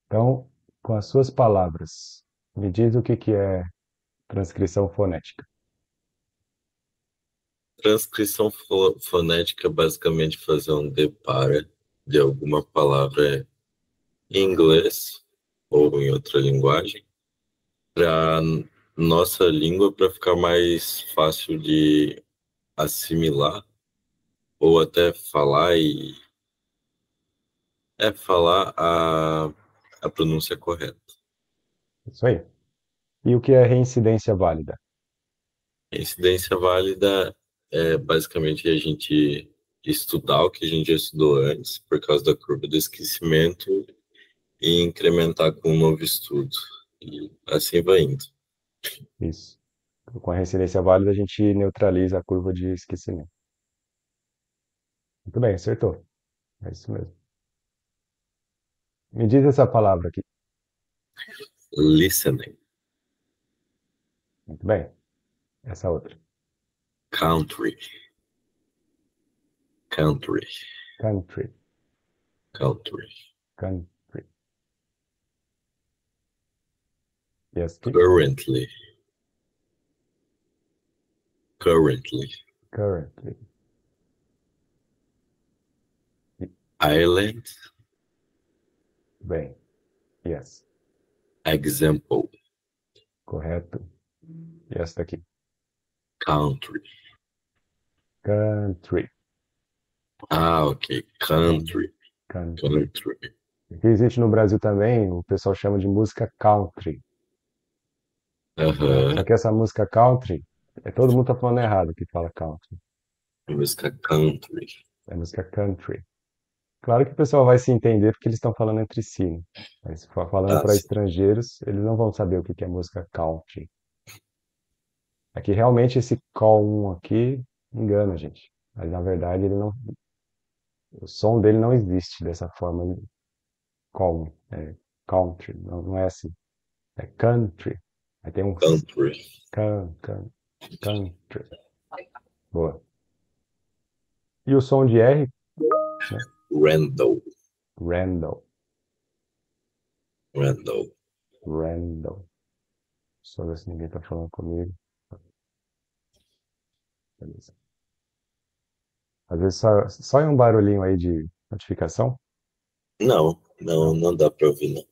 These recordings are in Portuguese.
Então, com as suas palavras, me diz o que que é transcrição fonética. Transcrição fonética é basicamente fazer um depara de alguma palavra em inglês ou em outra linguagem para nossa língua para ficar mais fácil de assimilar ou até falar e falar a pronúncia correta. Isso aí. E o que é reincidência válida? Incidência válida é basicamente a gente estudar o que a gente já estudou antes por causa da curva do esquecimento e incrementar com um novo estudo. E assim vai indo. Isso. Com a reincidência válida, a gente neutraliza a curva de esquecimento. Muito bem, acertou. É isso mesmo. Me diz essa palavra aqui. Listening, Muito bem. Essa outra. country, country, Country. country, Country. E essa aqui? currently, currently, Currently. E- island, Bem. Yes. example, Correto. E essa daqui? country. Country. Ok, country, Country. country. O que existe no Brasil também, o pessoal chama de música country, né? Só Aham, que essa música country, todo mundo tá falando errado que fala country. música country. É música country. Claro que o pessoal vai se entender porque eles estão falando entre si, né? Mas se for falando Ah, para sim. estrangeiros, eles não vão saber o que que é música country. Aqui realmente esse call 1 aqui engana a gente. Mas na verdade ele não, o som dele não existe dessa forma call 1, é country, não é assim. É country. Aí tem um Country, country. Boa. E o som de R, né? Randall, Randall. Randall. Randall. Só ver se ninguém tá falando comigo. Beleza. Às vezes só é um barulhinho aí de notificação. Não, não, Não? não dá pra ouvir, não.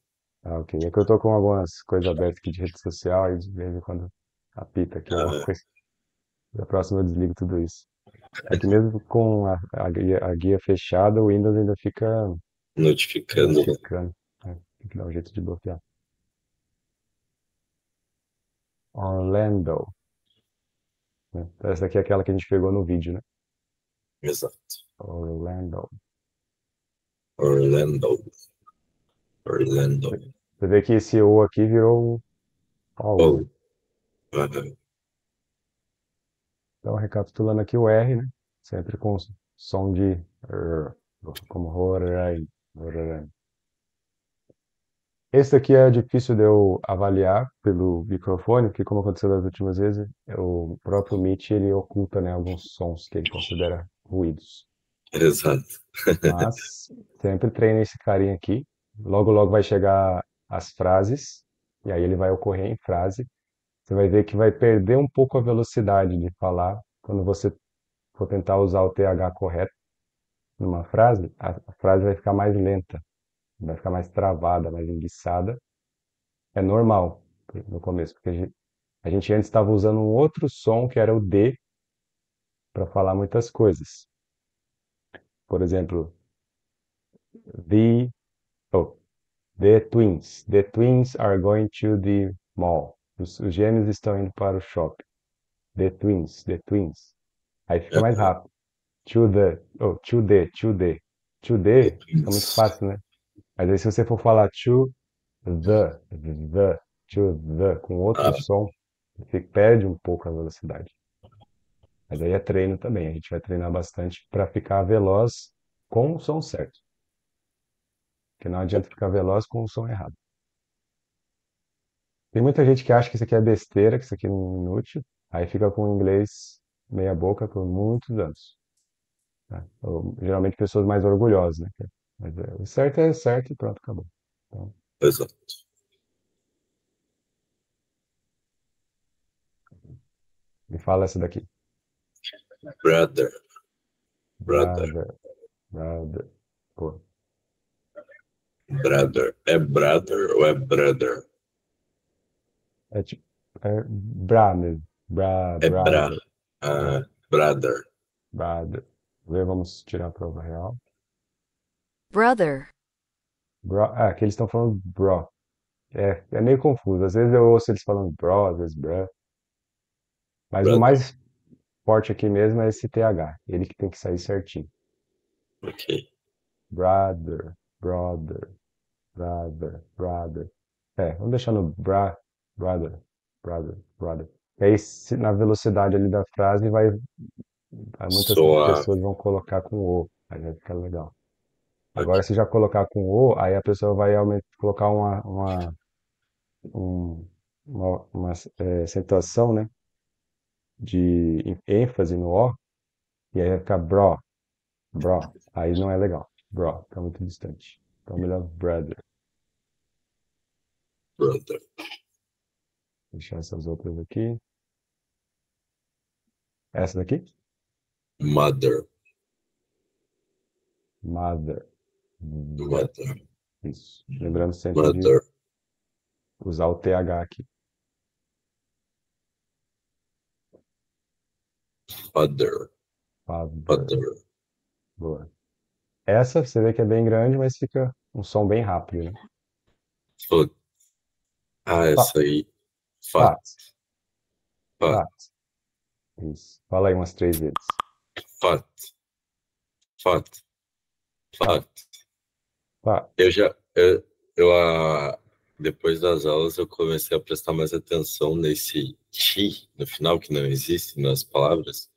Ah, ok. É que eu tô com algumas coisas abertas aqui de rede social e de vez em quando apita aqui alguma Ah, coisa. Da próxima eu desligo tudo isso. É que mesmo com a guia fechada, o Windows ainda fica notificando, né? notificando, né? Tem que dar um jeito de bloquear. Orlando, né? Essa daqui é aquela que a gente pegou no vídeo, né? Exato. Orlando. Orlando, Orlando. Você vê que esse O aqui virou OU, né? Oh, aham. Então, recapitulando aqui o R, né? Sempre com som de R, como Roraima. Roraima. Esse aqui é difícil de eu avaliar pelo microfone, porque como aconteceu das últimas vezes, o próprio Meet ele oculta, né, alguns sons que ele considera ruídos. Exato. Mas sempre treina esse carinha aqui. Logo, logo vai chegar as frases, e aí ele vai ocorrer em frase. Você vai ver que vai perder um pouco a velocidade de falar quando você for tentar usar o TH correto numa frase, a frase vai ficar mais lenta, vai ficar mais travada, mais enguiçada. É normal no começo, porque a gente antes estava usando um outro som que era o D para falar muitas coisas. Por exemplo, the, oh, the twins. The twins are going to the mall. Os gêmeos estão indo para o shopping. The twins, the twins. Aí fica mais Aham. rápido. To the, oh, to the, to the. To the fica muito Isso. fácil, né? Mas aí se você for falar to the, com outro Ah, som, você perde um pouco a velocidade. Mas aí é treino também. A gente vai treinar bastante para ficar veloz com o som certo. Porque não adianta ficar veloz com o som errado. Tem muita gente que acha que isso aqui é besteira, que isso aqui é inútil, aí fica com o inglês meia boca por muitos anos. Tá? Geralmente pessoas mais orgulhosas, né? Mas o certo é certo e pronto, acabou. Então, Exato. Me fala essa daqui. Brother. Brother. Brother. Brother. Pô. Brother. É brother ou é brother? É tipo. É bra mesmo. Bra, É bra. brother. É, Brother. brother. Vamos tirar a prova real. brother, Bro, aqui eles estão falando bro. É meio confuso. Às vezes eu ouço eles falando bro, às vezes bro. Mas o Brother. mais forte aqui mesmo é esse TH. Ele que tem que sair certinho. Ok. Brother, brother, brother, brother. Vamos deixar no brother, brother, brother. E aí, na velocidade ali da frase, muitas Soa. pessoas vão colocar com o. Aí vai ficar legal. Ok. Agora, se já colocar com o, aí a pessoa vai colocar um- uma acentuação, né? De ênfase no O, e aí vai ficar bro. Aí não é legal. Bro, tá muito distante. Então, melhor brother. Brother. Deixar essas outras aqui. Essa daqui? Mother. Mother. Mother. Isso. Lembrando sempre de Mother. usar o TH aqui. Father. Father. Father. Boa. Essa você vê que é bem grande, mas fica um som bem rápido, né? Foot. Fat, Essa aí. Fat. fat, Fat. fat. Isso. Fala aí umas 3 vezes. Fat. Fat. Fat, Fat. fat. Eu já. Depois das aulas, eu comecei a prestar mais atenção nesse ti no final, que não existe nas palavras.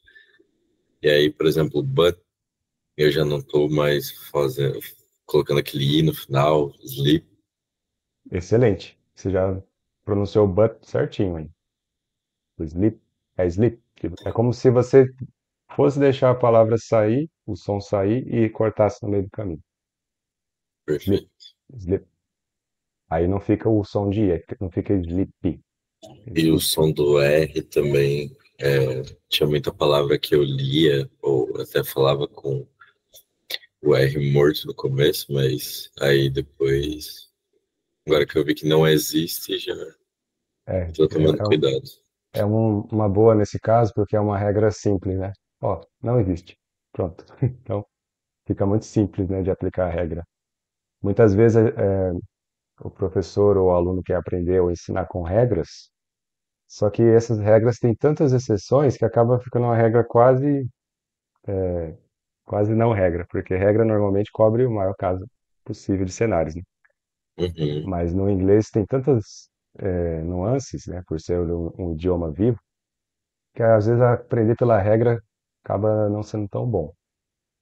E aí, por exemplo, but, eu já não estou mais colocando aquele i no final, sleep. Excelente. Você já pronunciou o but certinho aí. O sleep é sleep. É como se você fosse deixar a palavra sair, o som sair e cortasse no meio do caminho. Sleep, Perfeito. sleep. Aí não fica o som de E, não fica sleepy. E o Sleep. som do R também. Tinha muita palavra que eu lia, ou até falava com o R morto no começo, mas aí depois, agora que eu vi que não existe, já É, estou tomando é, cuidado. uma boa nesse caso, porque é uma regra simples, né? Ó, não existe. Pronto. Então, fica muito simples, né, de aplicar a regra. Muitas vezes o professor ou o aluno quer aprender ou ensinar com regras, só que essas regras têm tantas exceções que acaba ficando uma regra quase não regra, porque regra normalmente cobre o maior caso possível de cenários, né? Uhum. Mas no inglês tem tantas nuances, né, por ser um idioma vivo, que às vezes aprender pela regra acaba não sendo tão bom.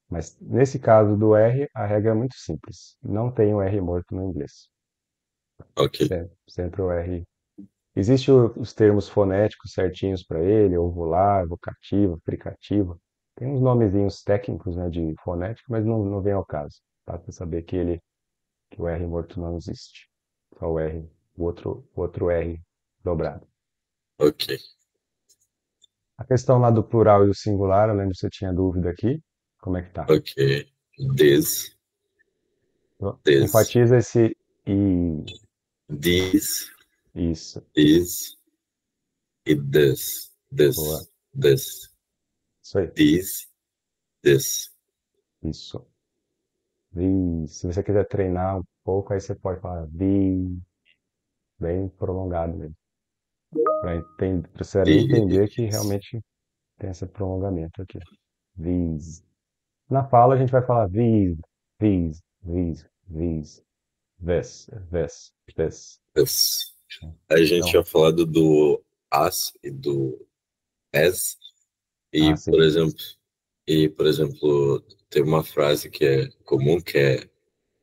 Mas nesse caso do R, a regra é muito simples. Não tem o R morto no inglês. Ok, Sempre o R. Existem os termos fonéticos certinhos para ele, ovular, vocativa, fricativa. Tem uns nomezinhos técnicos, né, de fonética, mas não vem ao caso. Basta saber que o R morto não existe. Só o R, o outro R dobrado. ok, A questão lá do plural e do singular, eu lembro que você tinha dúvida aqui. Como é que tá? ok. This, this, Enfatiza esse I. this, Isso. this, e Boa. this, Isso aí. this, this. Isso. Vi. Se você quiser treinar um pouco, aí você pode falar vi, bem prolongado mesmo. Para você ali entender que This. realmente tem esse prolongamento aqui. Vis. Na fala a gente vai falar vis, this. A gente Então, tinha falado do as e do as, e, sim. por exemplo, tem uma frase que é comum, que é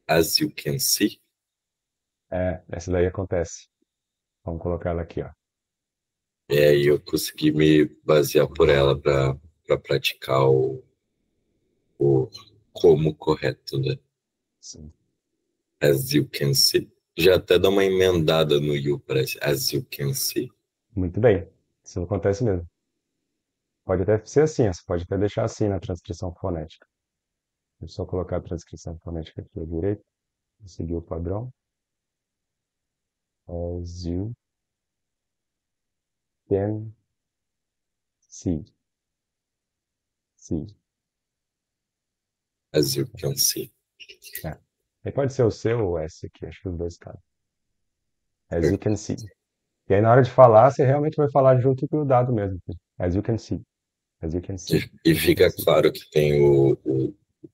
as you can see. Essa daí acontece. Vamos colocar ela aqui, ó. E aí eu consegui me basear por ela para praticar o como correto, né? Sim. As you can see. Já até dá uma emendada no you, parece. As you can see. Muito bem. Isso acontece mesmo. Pode até ser assim, você pode até deixar assim na transcrição fonética. Deixa eu só colocar a transcrição fonética aqui à direita, e seguir o padrão. As you can see. See. As you can see. É. Aí pode ser o seu ou o S aqui, acho que os dois cabem. As you can see. E aí na hora de falar, você realmente vai falar junto com o dado mesmo. As you can see. As you can see. E As you can fica see. claro que tem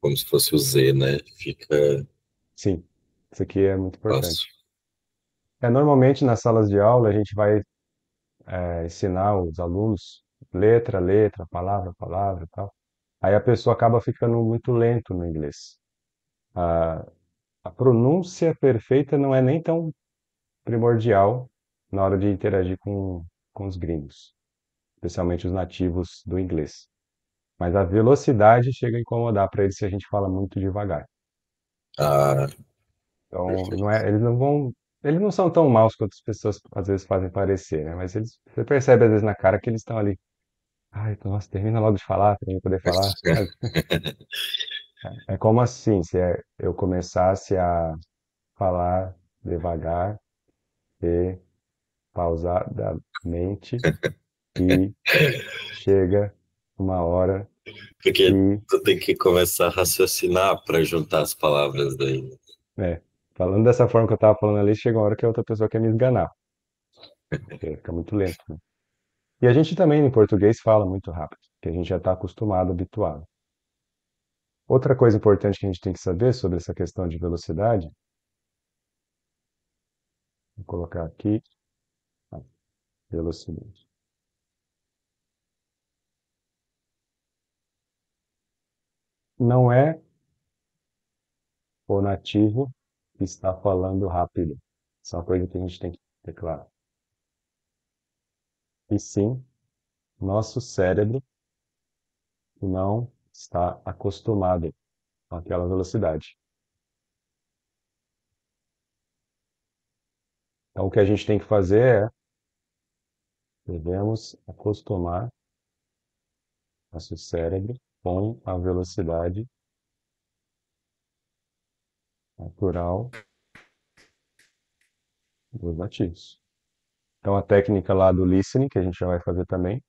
como se fosse o Z, né? Fica Sim, isso aqui é muito fácil. importante. Normalmente nas salas de aula a gente vai ensinar os alunos letra, letra, palavra, palavra e tal. Aí a pessoa acaba ficando muito lento no inglês. A, a pronúncia perfeita não é nem tão primordial na hora de interagir com os gringos, especialmente os nativos do inglês. Mas a velocidade chega a incomodar para eles se a gente fala muito devagar. Ah, Então, não perfeito. é, eles não são tão maus quanto as pessoas às vezes fazem parecer, né? Mas você percebe às vezes na cara que eles estão ali. Ai, nossa, termina logo de falar para eu poder falar. É como assim, se eu começasse a falar devagar e pausadamente e chega uma hora Porque que, tu tem que começar a raciocinar para juntar as palavras daí. né, falando dessa forma que eu estava falando ali, chega uma hora que a outra pessoa quer me esganar, porque fica muito lento, né? E a gente também em português fala muito rápido, que a gente já está acostumado, habituado. Outra coisa importante que a gente tem que saber sobre essa questão de velocidade, vou colocar aqui, a velocidade. Não é o nativo que está falando rápido. Isso é uma coisa que a gente tem que ter claro. E sim, nosso cérebro não está acostumado com aquela velocidade. Então, o que a gente tem que fazer devemos acostumar nosso cérebro com a velocidade natural dos nativos. Então, a técnica lá do listening, que a gente já vai fazer também,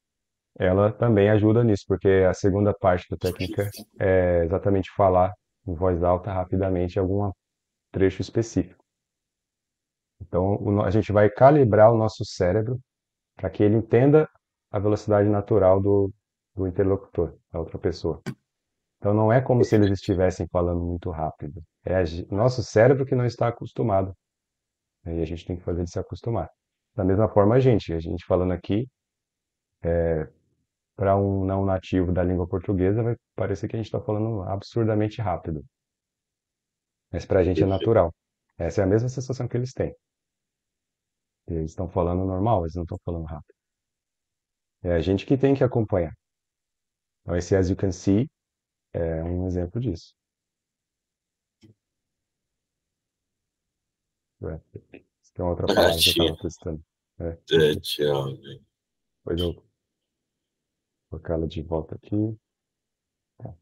ela também ajuda nisso, porque a segunda parte da técnica é exatamente falar em voz alta rapidamente algum trecho específico. Então, a gente vai calibrar o nosso cérebro para que ele entenda a velocidade natural do interlocutor, da outra pessoa. Então, não é como se eles estivessem falando muito rápido. É nosso cérebro que não está acostumado. E a gente tem que fazer ele se acostumar. Da mesma forma, a gente falando aqui, para um não nativo da língua portuguesa, vai parecer que a gente está falando absurdamente rápido. Mas para a gente é natural. Essa é a mesma sensação que eles têm. Eles estão falando normal, eles não estão falando rápido. É a gente que tem que acompanhar. Então, esse As You Can See é um exemplo disso. Essa é uma outra Ah, palavra que eu tia. estava testando. É, Tchau. depois eu vou colocar ela de volta aqui. Tá.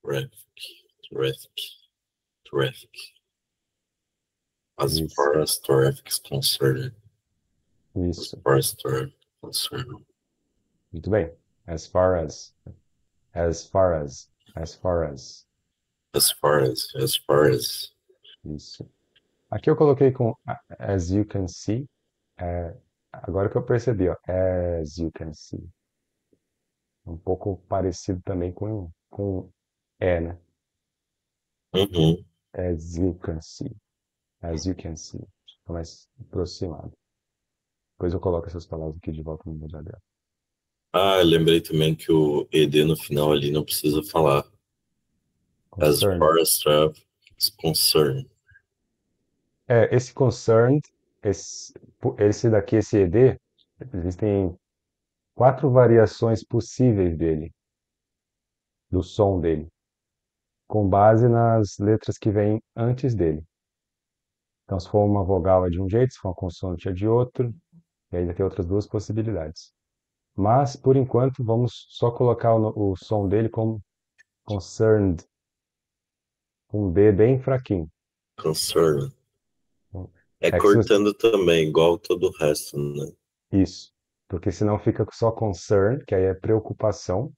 Traffic, traffic, traffic. As Isso, far as traffic is concerned. As isso. far as traffic is concerned. Muito bem. As far as, as far as, as far as. As far as. Isso. Aqui eu coloquei com as you can see. É, agora que eu percebi, ó, as you can see. Um pouco parecido também com né? Uhum. As you can see. As you can see. Fica mais aproximado. Depois eu coloco essas palavras aqui de volta no meu diagrama. Ah, lembrei também que o ED no final ali não precisa falar. As Concerned. far as traffic is concerned. Esse concerned, esse daqui, esse ED, existem 4 variações possíveis dele, do som dele. com base nas letras que vêm antes dele. Então, se for uma vogal é de um jeito, se for uma consoante é de outro, e ainda tem outras duas possibilidades. Mas, por enquanto, vamos só colocar o som dele como concerned, um D bem fraquinho. Concern. É É que se você- cortando também, igual todo o resto, né? Isso, porque senão fica só concern, que aí é preocupação,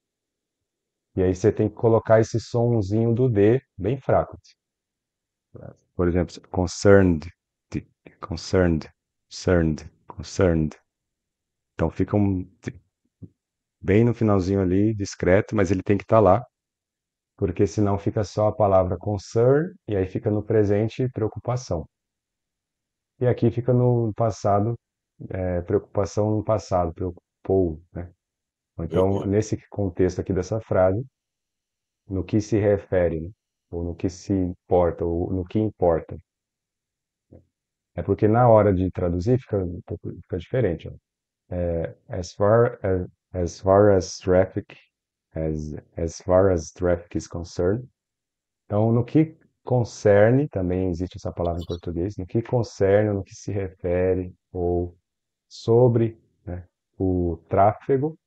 e aí você tem que colocar esse sonzinho do D bem fraco. Por exemplo, concerned, concerned, concerned, concerned. Então fica bem no finalzinho ali, discreto, mas ele tem que estar lá, porque senão fica só a palavra concern e aí fica no presente preocupação. E aqui fica no passado, preocupação no passado, preocupou, né? Então, Uhum. nesse contexto aqui dessa frase, no que se refere, né? Ou no que se importa, ou no que importa. É porque na hora de traduzir fica um pouco fica diferente, ó. As far as traffic as far as traffic is concerned. Então, no que concerne, também existe essa palavra em português, no que concerne, no que se refere, ou sobre, né, o tráfego,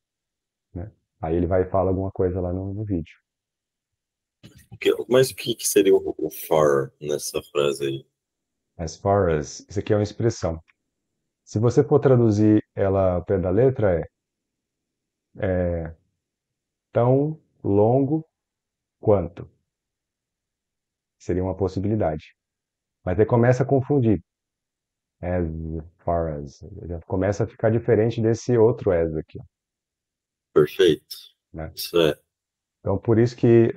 né? Aí ele vai falar alguma coisa lá no vídeo. Mas o que seria o for nessa frase aí? As far as, isso aqui é uma expressão. Se você for traduzir ela ao pé da letra, é tão longo quanto. Seria uma possibilidade. Mas aí começa a confundir. As far as. Já começa a ficar diferente desse outro as aqui, ó, Perfeito. né? Isso é. Então, por isso que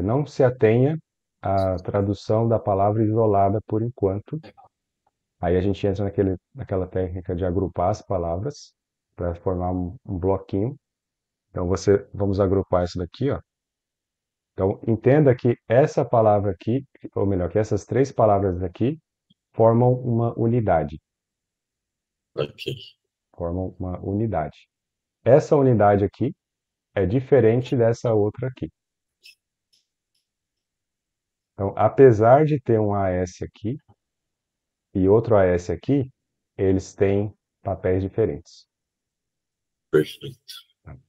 não se atenha à tradução da palavra isolada por enquanto. Aí a gente entra naquela técnica de agrupar as palavras para formar um bloquinho. Então, vamos agrupar isso daqui, ó. Então, entenda que essa palavra aqui, ou melhor, que essas três palavras aqui formam uma unidade. Ok. Formam uma unidade. Essa unidade aqui é diferente dessa outra aqui. Então, apesar de ter um AS aqui e outro AS aqui, eles têm papéis diferentes. Perfeito.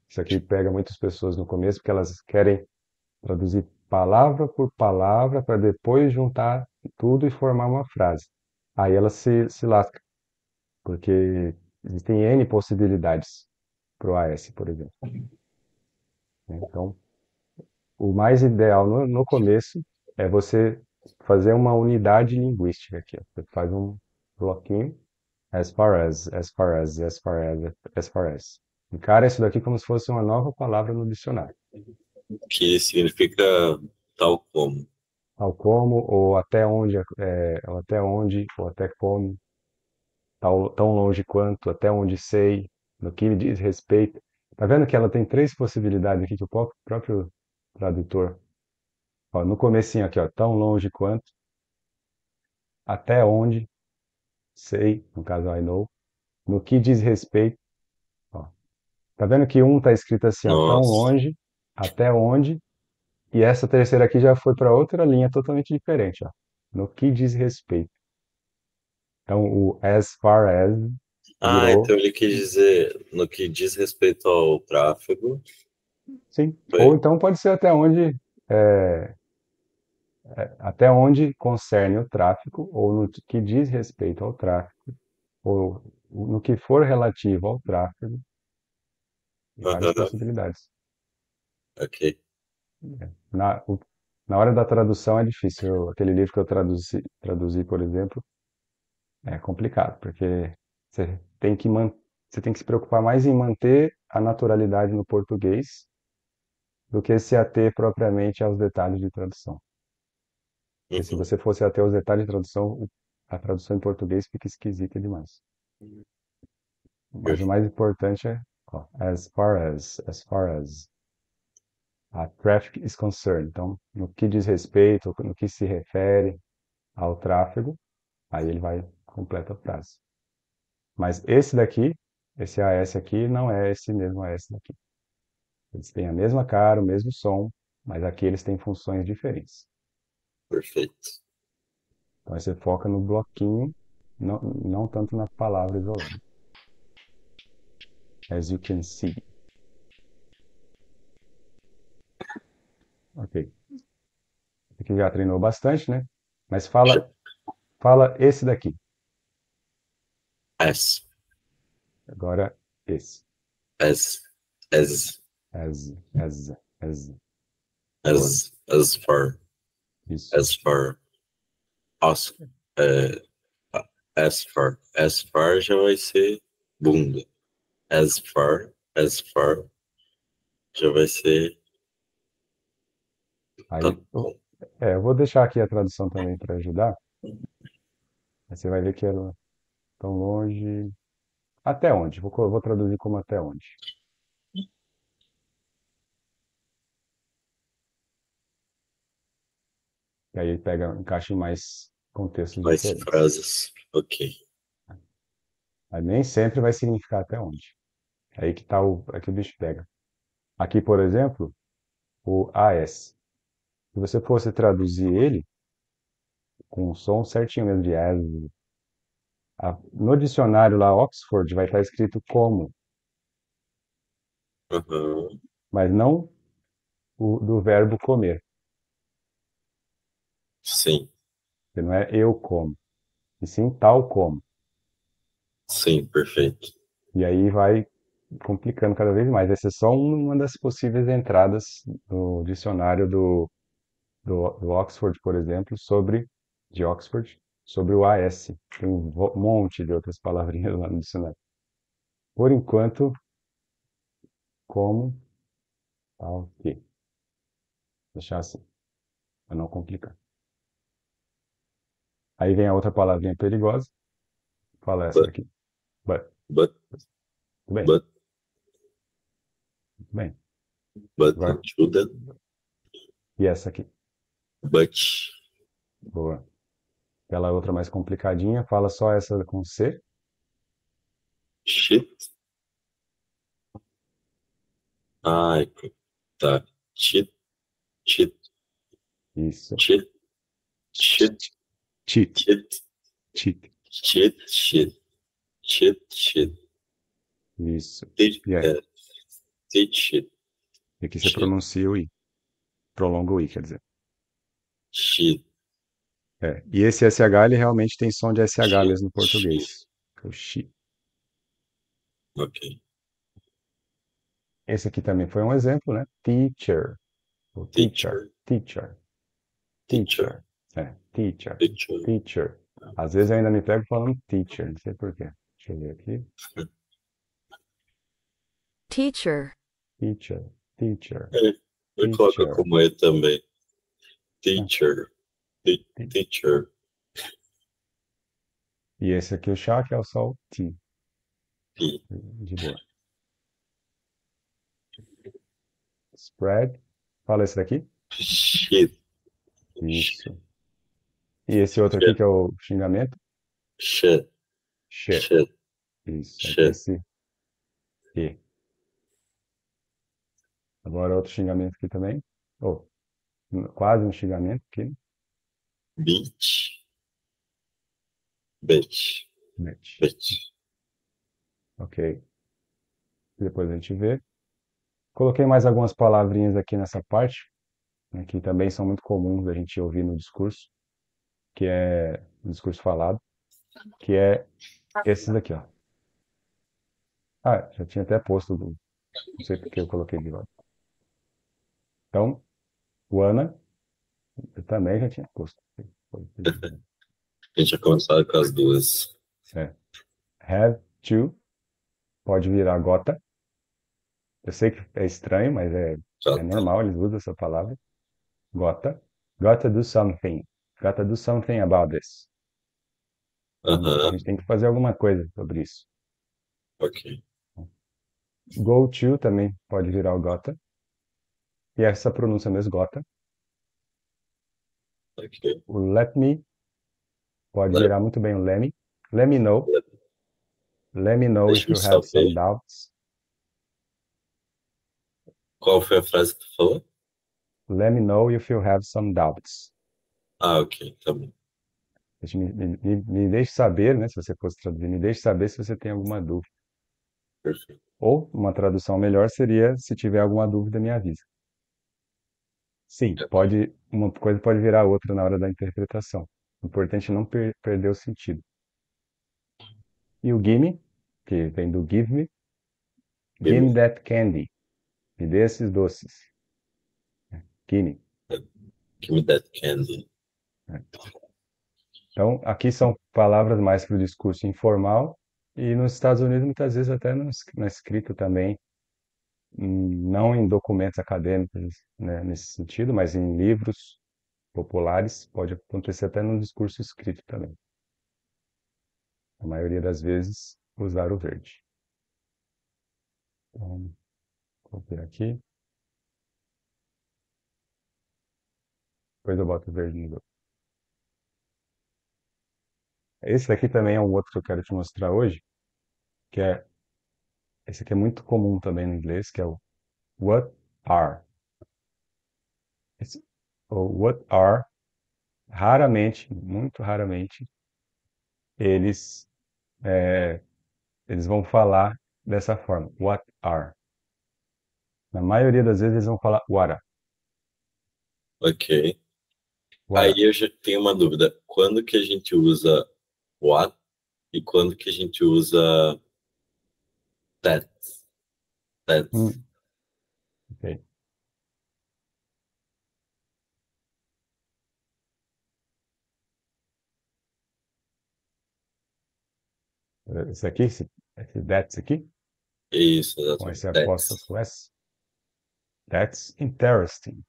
Isso aqui pega muitas pessoas no começo porque elas querem traduzir palavra por palavra para depois juntar tudo e formar uma frase. Aí ela se lasca, porque existem N possibilidades para o AS, por exemplo. Então, o mais ideal no começo é você fazer uma unidade linguística aqui, ó. Você faz um bloquinho, as far as, as far as, as far as, as far as. Encara isso daqui como se fosse uma nova palavra no dicionário. Que significa tal como. Tal como, ou até onde, ou até como, tão longe quanto, até onde sei, no que me diz respeito. Tá vendo que ela tem três possibilidades aqui que o próprio tradutor. Ó, no comecinho aqui, ó, tão longe quanto, até onde, sei, no caso I know, no que diz respeito, ó. Tá vendo que um tá escrito assim, ó, tão Nossa. longe, até onde, e essa terceira aqui já foi para outra linha totalmente diferente, ó. No que diz respeito. Então o as far as Ah, virou, então ele quis dizer no que diz respeito ao tráfego. sim. Ou Foi? então pode ser é, até onde concerne o tráfico, ou no que diz respeito ao tráfico, ou no que for relativo ao tráfego, várias Aham. possibilidades. Ok. Na, o- Na hora da tradução é difícil. Aquele livro que eu traduzi, por exemplo, é complicado, porque você tem que, você tem que se preocupar mais em manter a naturalidade no português do que se ater propriamente aos detalhes de tradução. Porque se Uhum. você fosse ater aos detalhes de tradução, a tradução em português fica esquisita demais. Mas o mais importante é, ó, as far as a traffic is concerned. Então, no que diz respeito, no que se refere ao tráfego, aí ele vai completa a frase. Mas esse daqui, esse AS aqui, não é esse mesmo AS daqui. Eles têm a mesma cara, o mesmo som, mas aqui eles têm funções diferentes. Perfeito. Então aí você foca no bloquinho, não tanto na palavra isolada. As you can see. Ok. Aqui já treinou bastante, né? Mas fala esse daqui. As. Agora esse. As. As. As. Boa. As far. Isso. As far. As, é, as far. As far já vai ser bunda. As far. As far já vai ser. Tá Aí, bom. eu vou deixar aqui a tradução também para ajudar. Aí você vai ver que era tão longe. Até onde? Vou traduzir como até onde. E aí encaixa em mais contextos Mais diferentes. frases. Ok. Aí nem sempre vai significar até onde. Aí que tá aqui o bicho pega. Aqui, por exemplo, o AS. Se você fosse traduzir ele com o som certinho mesmo de as, no dicionário lá, Oxford, vai estar escrito como, Aham. mas não o do verbo comer. Sim. Que não é eu como, e sim tal como. Sim, perfeito. E aí vai complicando cada vez mais. Essa é só uma das possíveis entradas no dicionário do Oxford, por exemplo, de Oxford, sobre o AS. Tem um monte de outras palavrinhas lá no dicionário. Por enquanto, como, tal, que. Deixar assim, para não complicar. Aí vem a outra palavrinha perigosa. Fala essa But, daqui. But. but, Tudo bem, but, tudo bem. but, Agora, shouldn't, e essa aqui? but, Boa. Aquela outra mais complicadinha, fala só essa com C. shit. Ai, tá. Cheat, cheat, Isso. cheat, cheat, Cheat. cheat, Cheat. cheat, cheat, cheat, cheat, Isso. teach, E aí? teach it, E aqui você cheat, pronuncia o I. Prolonga o I, quer dizer. cheat, E esse SH, ele realmente tem som de SH cheat, mesmo no cheat. português. O chi. Ok. Esse aqui também foi um exemplo, né? Teacher. O teacher. Teacher, Teacher. teacher, Teacher. Teacher. teacher. Teacher. Às vezes eu ainda me pego falando teacher, não sei por quê. Deixa eu ver aqui. teacher, Teacher. Teacher. Me coloca Teacher. como é também. Ah, Teacher, te- teacher. E esse aqui, o chá, que é o sol T. P. De boa. Spread. Fala esse daqui. Shit, Isso. E esse outro aqui, que é o xingamento. shit, Shit. shit, Isso. Aí tem shit. esse E. Agora outro xingamento aqui também. Oh, quase um xingamento aqui. Beach, bitch, Match. bitch. Ok. Depois a gente vê. Coloquei mais algumas palavrinhas aqui nessa parte, né, que também são muito comuns da gente ouvir no discurso, que é no discurso falado, que é esses daqui, ó. Ah, já tinha até posto, não sei porque eu coloquei de lado. Então, o Ana, eu também já tinha posto. A gente já começaram com as duas. É. Have to, pode virar gota. Eu sei que é estranho, mas Já é tá. normal, eles usam essa palavra. Gota. Gotta do something. Gotta do something about this. A Aham, gente tem que fazer alguma coisa sobre isso. ok. Go to também pode virar o gotta. E essa pronúncia mesmo, gota. Ok. O let me pode Let, virar muito bem o let me. Let me know. let, Let me know if deixa eu you have some saber. doubts. Qual foi a frase que tu falou? let me know if you have some doubts. Ah, ok, tá bom. Me deixe saber, né? Se você fosse traduzir, me deixe saber se você tem alguma dúvida. Perfeito. Ou uma tradução melhor seria, se tiver alguma dúvida, me avisa. Sim, É, pode, uma coisa pode virar outra na hora da interpretação. O importante é não perder o sentido. E o gimme, que vem do give me Gimme. that candy. Me dê esses doces. Gimme. Give me that candy. Então, aqui são palavras mais para o discurso informal e nos Estados Unidos muitas vezes até na escrita também, não em documentos acadêmicos, né, nesse sentido, mas em livros populares, pode acontecer até no discurso escrito também. A maioria das vezes, usar o verde. Então, vou ver aqui. Depois eu boto o verde no. Esse daqui também é um outro que eu quero te mostrar hoje, que é, esse aqui é muito comum também no inglês, que é o what are. O what are, raramente, muito raramente, eles, é, eles vão falar dessa forma, what are. Na maioria das vezes eles vão falar what Ok. Aí are. eu já tenho uma dúvida. Quando que a gente usa what e quando que a gente usa that? That. Ok. Esse aqui, esse that's aqui, Isso, com esse exatamente. That's. apóstrofo S, that's interesting.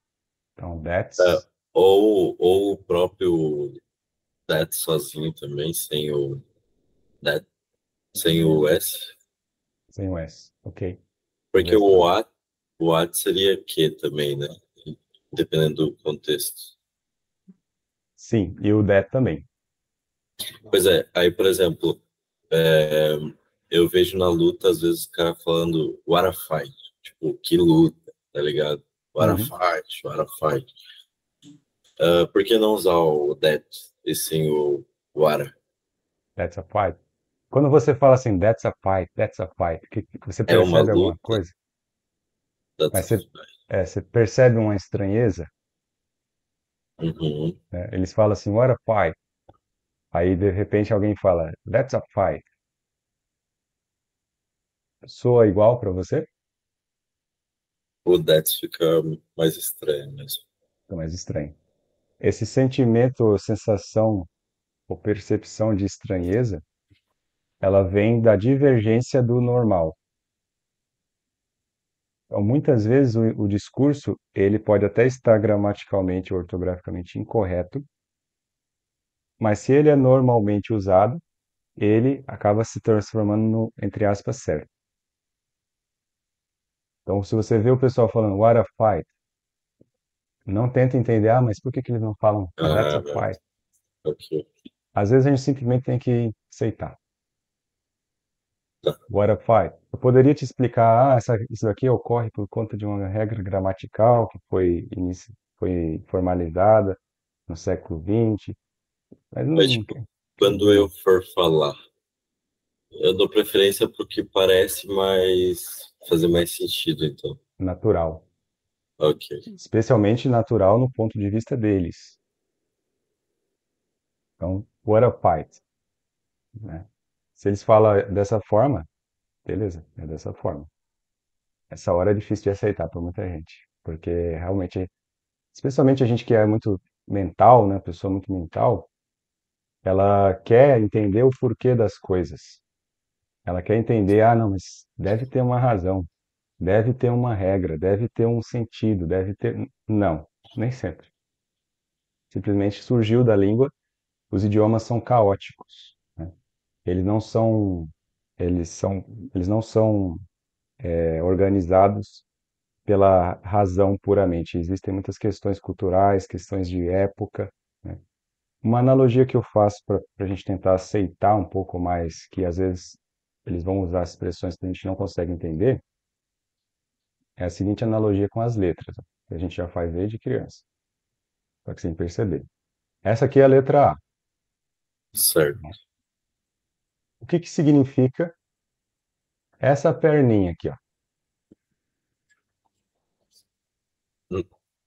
Então, É, that's, ou o próprio that sozinho também, sem o that, sem o S. sem o S. Ok. Vamos Porque ver se tá. o what seria que também, né? Dependendo do contexto. Sim, e o that também. Pois é, aí, por exemplo, é, eu vejo na luta, às vezes, o cara falando what a fight. Tipo, que luta, tá ligado? What a Uhum. fight, what a fight. Por que não usar o that e sim o what a? That's a fight. Quando você fala assim, that's a fight, que você É uma percebe alguma luta, coisa? that's a Mas você, fight. você percebe uma estranheza, Uhum. né? Eles falam assim, what a fight. Aí, de repente, alguém fala, that's a fight. Soa igual para você? O that fica mais estranho mesmo. É mais estranho. Esse sentimento, ou sensação ou percepção de estranheza, ela vem da divergência do normal. Então, muitas vezes o discurso, ele pode até estar gramaticalmente ou ortograficamente incorreto, mas se ele é normalmente usado, ele acaba se transformando no, entre aspas, certo. Então, se você vê o pessoal falando what a fight, não tenta entender, mas por que que eles não falam that's Ah, a fight? ok. Às vezes a gente simplesmente tem que aceitar. Tá. What a fight. Eu poderia te explicar, isso daqui ocorre por conta de uma regra gramatical que foi formalizada no século XX, mas Mas, não tipo, quer quando dizer eu muito. for falar, eu dou preferência pro que parece fazer mais sentido, então. Natural. Ok. Especialmente natural no ponto de vista deles. Então, what a fight, né? Se eles falam dessa forma, beleza, é dessa forma. Essa hora é difícil de aceitar para muita gente, porque realmente, especialmente a gente que é muito mental, né, pessoa muito mental, ela quer entender o porquê das coisas. Ela quer entender, não, mas deve ter uma razão, deve ter uma regra, deve ter um sentido, deve ter. Não, nem sempre. Simplesmente surgiu da língua, os idiomas são caóticos, né? Eles não são, eles são, eles não são organizados pela razão puramente. Existem muitas questões culturais, questões de época, né? Uma analogia que eu faço para a gente tentar aceitar um pouco mais, que às vezes eles vão usar expressões que a gente não consegue entender, é a seguinte analogia com as letras. que a gente já faz desde criança, só que sem perceber. Essa aqui é a letra A. Certo. O que que significa essa perninha aqui, ó?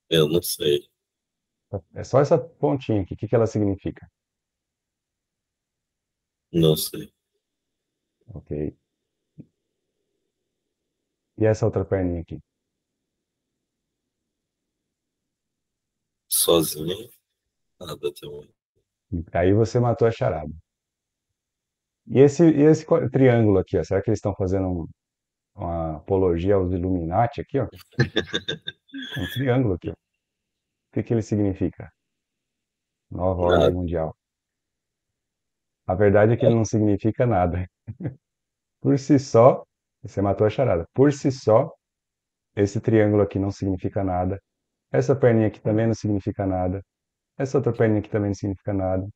Eu não sei. É só essa pontinha aqui. O que que ela significa? Não sei. Ok. E essa outra perninha aqui? Sozinho, nada também. Aí você matou a charada. E esse triângulo aqui, ó? Será que eles estão fazendo uma apologia aos Illuminati aqui, ó? É um triângulo aqui, ó. O que que ele significa? Nova ordem Nada. mundial. A verdade é que ele não significa nada. Por si só, você matou a charada. Por si só, esse triângulo aqui não significa nada. Essa perninha aqui também não significa nada. Essa outra perninha aqui também não significa nada.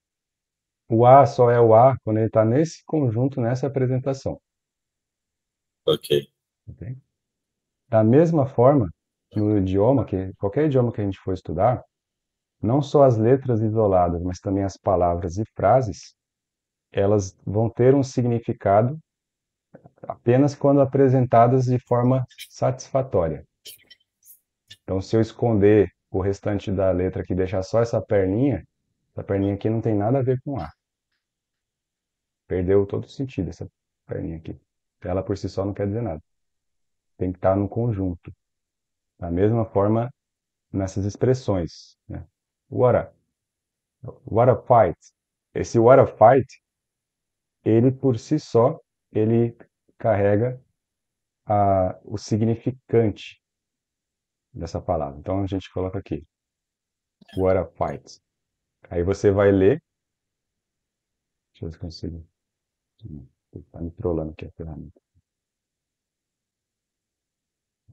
O A só é o A quando ele está nesse conjunto, nessa apresentação. Ok. Ok? Da mesma forma, no idioma, que qualquer idioma que a gente for estudar, não só as letras isoladas, mas também as palavras e frases, elas vão ter um significado apenas quando apresentadas de forma satisfatória. Então, se eu esconder o restante da letra aqui e deixar só essa perninha aqui não tem nada a ver com A. Perdeu todo o sentido essa perninha aqui. Ela por si só não quer dizer nada. Tem que estar no conjunto. Da mesma forma, nessas expressões, né? What a, what a fight. Esse what a fight, ele por si só, ele carrega o significante dessa palavra. Então a gente coloca aqui, what a fight. Aí você vai ler, deixa eu ver se eu consigo. Está me trolando aqui a ferramenta.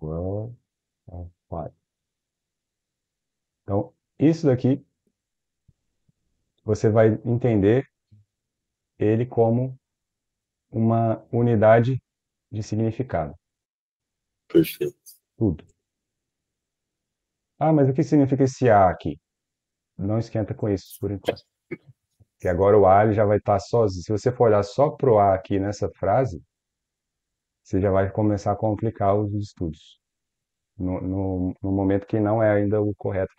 What a fight. Então, isso daqui, você vai entender ele como uma unidade de significado. Perfeito. Tudo. Ah, mas o que significa esse A aqui? Não esquenta com isso por enquanto. Porque agora o A ele já vai estar sozinho. Se você for olhar só pro A aqui nessa frase, você já vai começar a complicar os estudos. No momento que não é ainda o correto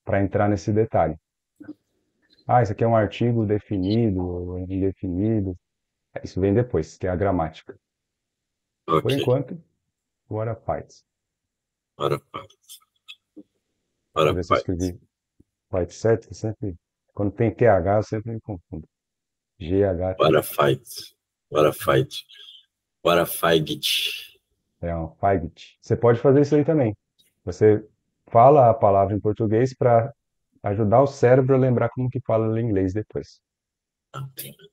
para entrar nesse detalhe. Ah, isso aqui é um artigo definido ou indefinido. Isso vem depois, que é a gramática. Por Ok. enquanto, what a fight. Para fight. Deixa eu Para ver se eu fight. escrevi fight certo, que sempre. Quando tem TH, eu sempre me confundo. GH, Para fight. Para fight. Para fight. é um fight. Você pode fazer isso aí também. Você fala a palavra em português para ajudar o cérebro a lembrar como que fala em inglês depois.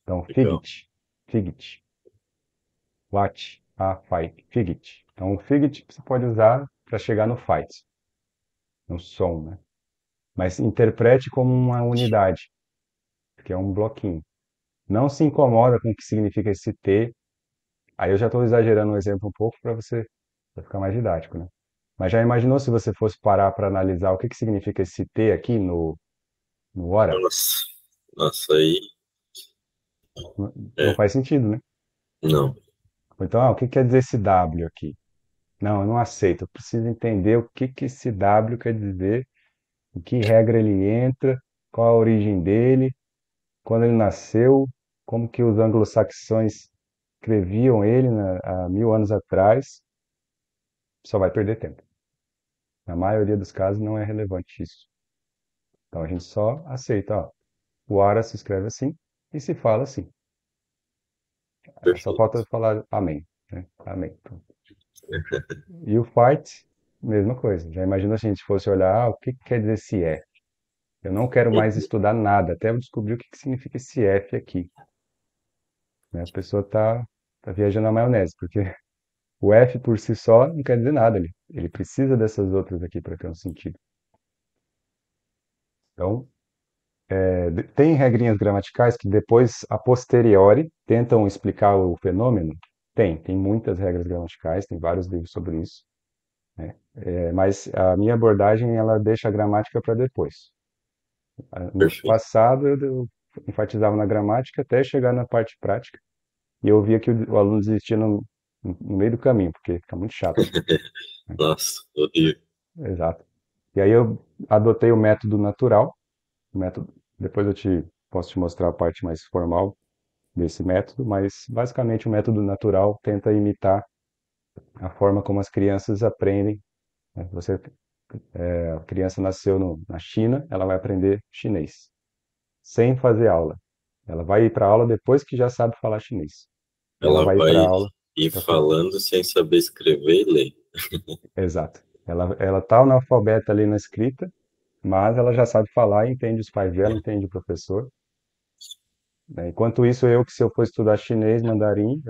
Então, Legal. figit. What a fight. Figit. Então, o figit você pode usar para chegar no fight, no som, né? Mas interprete como uma unidade, que é um bloquinho. Não se incomoda com o que significa esse T. Aí eu já estou exagerando o exemplo um pouco para você pra ficar mais didático, né? Mas já imaginou se você fosse parar para analisar o que que significa esse T aqui no hora? Nossa. Nossa, aí. Não É. faz sentido, né? Não. Então, o que quer dizer esse W aqui? Não, eu não aceito. Eu preciso entender o que que esse W quer dizer, em que regra ele entra, qual a origem dele, quando ele nasceu, como que os anglo-saxões escreviam ele há 1000 anos atrás. Só vai perder tempo. Na maioria dos casos não é relevante isso. Então a gente só aceita, ó. O ara se escreve assim e se fala assim. Só falta Perfeito. falar amém, né? Amém. E o fight, mesma coisa. Já imagina se a gente fosse olhar, o que que quer dizer esse F? Eu não quero mais estudar nada, até eu descobrir o que que significa esse F aqui. Né? A pessoa tá viajando na maionese, porque o F por si só não quer dizer nada. Ele precisa dessas outras aqui para ter um sentido. Então, tem regrinhas gramaticais que depois, a posteriori, tentam explicar o fenômeno? Tem muitas regras gramaticais, tem vários livros sobre isso, né? Mas a minha abordagem, ela deixa a gramática para depois. No Perfeito. passado, eu enfatizava na gramática até chegar na parte prática, e eu via que o aluno desistia no meio do caminho, porque fica muito chato. Nossa, horrível. Exato. E aí eu adotei o método natural, o método, depois posso te mostrar a parte mais formal desse método, mas basicamente o método natural tenta imitar a forma como as crianças aprendem, né? A criança nasceu na China, ela vai aprender chinês, sem fazer aula. Ela vai ir para a aula depois que já sabe falar chinês. E ela Ela vai ir vai para a aula ir para falando sem saber escrever e ler. Exato. Ela tá analfabeta ali na escrita, mas ela já sabe falar, entende os pais dela, entende o professor, né? Enquanto isso, eu que se eu for estudar chinês, mandarim,